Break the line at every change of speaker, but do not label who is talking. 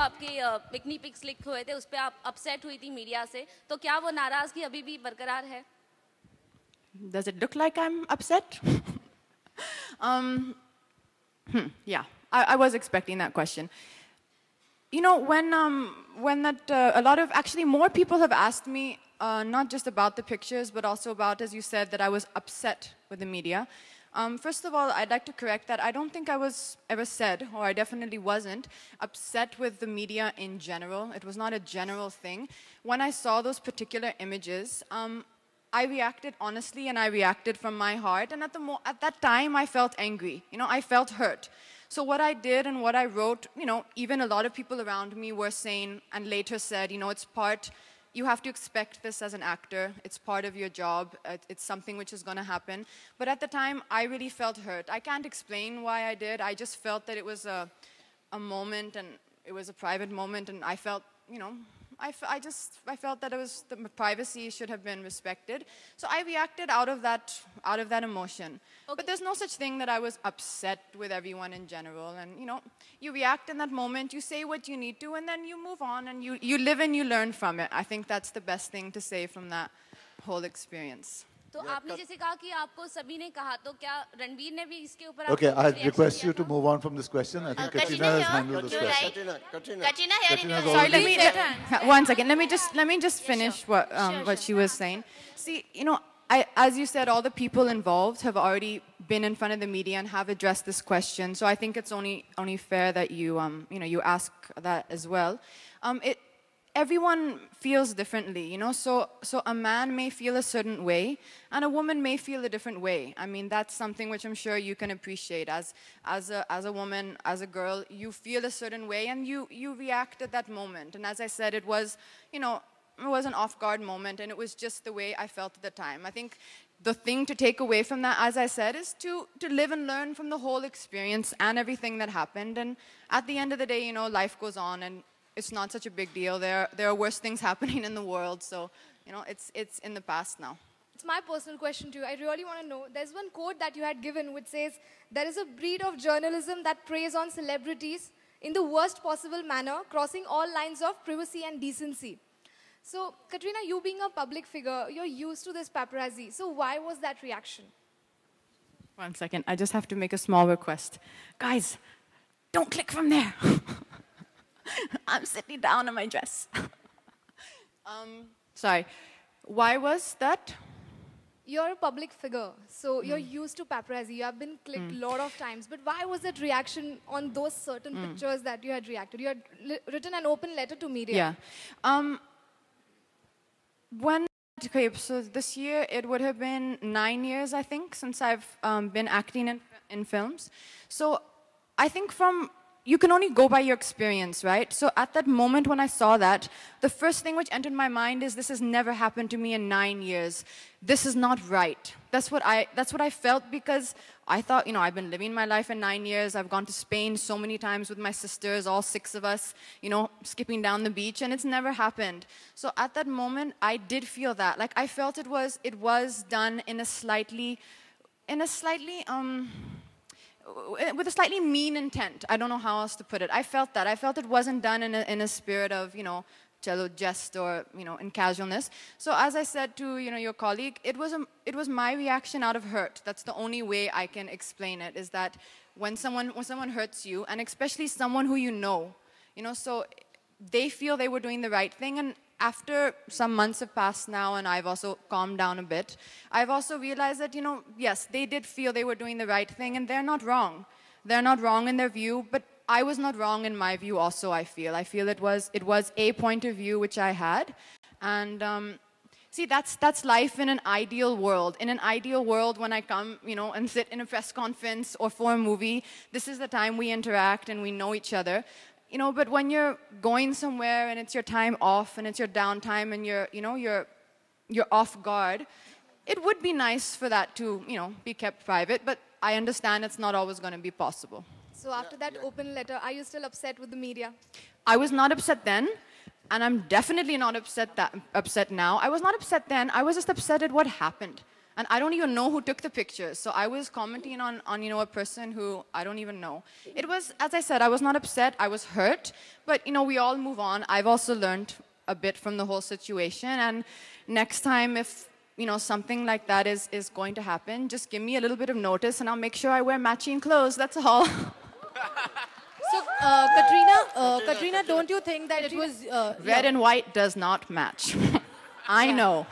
आपके bikini pics leak हुए थे उस पे आप अपसेट हुई थी मीडिया से, तो क्या वो नाराजगी अभी भी बरकरार है?
Does it look like I'm upset? Yeah, I was expecting that question. You know, when that a lot of actually more people have asked me not just about the pictures, but also about, as you said, that I was upset with the media. First of all, I'd like to correct that. I don't think I was ever said, or I definitely wasn't, upset with the media in general. It was not a general thing. When I saw those particular images, I reacted honestly and I reacted from my heart. And at that time, I felt angry. You know, I felt hurt. So what I did and what I wrote, you know, even a lot of people around me were saying and later said, you know, you have to expect this as an actor. It's part of your job. It's something which is going to happen. But at the time, I really felt hurt. I can't explain why I did. I just felt that it was a moment and it was a private moment, and I felt, you know, I felt that the privacy should have been respected. So I reacted out of that emotion. Okay. But there's no such thing that I was upset with everyone in general. And, you know, you react in that moment, you say what you need to, and then you move on, and you live and you learn from it. I think that's the best thing to say from that whole experience.
तो आपने जैसे कहा कि आपको सभी ने कहा, तो क्या रणवीर ने भी इसके ऊपर?
Okay, I request you to move on from this question. I think Katrina has handled this question.
Katrina here.
Sorry, one second. Let me just finish what she was saying. See, you know, as you said, all the people involved have already been in front of the media and have addressed this question. So I think it's only fair that you you ask that as well. Everyone feels differently, you know, so a man may feel a certain way and a woman may feel a different way. I mean, that's something which I'm sure you can appreciate. As a woman, as a girl, you feel a certain way and you react at that moment. And as I said, it was, you know, it was an off-guard moment, and it was just the way I felt at the time. I think the thing to take away from that, as I said, is to live and learn from the whole experience and everything that happened. And at the end of the day, you know, life goes on, and it's not such a big deal. There are worse things happening in the world, so, you know, it's in the past now.
It's my personal question to you. I really want to know, there's one quote that you had given which says, there is a breed of journalism that preys on celebrities in the worst possible manner, crossing all lines of privacy and decency. So, Katrina, you being a public figure, you're used to this paparazzi. So why was that reaction?
One second, I just have to make a small request. Guys, don't click from there. I'm sitting down in my dress. Sorry. Why was that?
You're a public figure, so you're used to paparazzi. You have been clicked a lot of times. But why was that reaction on those certain pictures that you had reacted? You had written an open letter to media.
Yeah. So this year, it would have been 9 years, I think, since I've been acting in films. So I think you can only go by your experience, right? So at that moment when I saw that, the first thing which entered my mind is, this has never happened to me in 9 years. This is not right. That's what I felt, because I thought, you know, I've been living my life in 9 years. I've gone to Spain so many times with my sisters, all 6 of us, you know, skipping down the beach, and it's never happened. So at that moment, I did feel that. Like, I felt it was done with a slightly mean intent. I don't know how else to put it. I felt that. I felt it wasn't done in a spirit of, you know, jest or, you know, in casualness. So as I said to, you know, your colleague, it was my reaction out of hurt. That's the only way I can explain it, is that when someone hurts you, and especially someone who you know, so they feel they were doing the right thing, and after some months have passed now and I've also calmed down a bit, I've also realized that, you know, yes, they did feel they were doing the right thing, and they're not wrong. They're not wrong in their view, but I was not wrong in my view also, I feel. I feel it was a point of view which I had. And see, that's life in an ideal world. In an ideal world, when I come, you know, and sit in a press conference or for a movie, this is the time we interact and we know each other. You know, but when you're going somewhere and it's your time off and it's your downtime and you're off guard, it would be nice for that to, you know, be kept private, but I understand it's not always going to be possible.
So after that open letter, are you still upset with the media?
I was not upset then, and I'm definitely not upset now. I was not upset then. I was just upset at what happened. And I don't even know who took the pictures. So I was commenting on a person who I don't even know. It was, as I said, I was not upset. I was hurt. But, we all move on. I've also learned a bit from the whole situation. And next time, if, something like that is going to happen, just give me a little bit of notice and I'll make sure I wear matching clothes. That's all.
So, Katrina, don't you think that it was...
Red and white does not match. I know.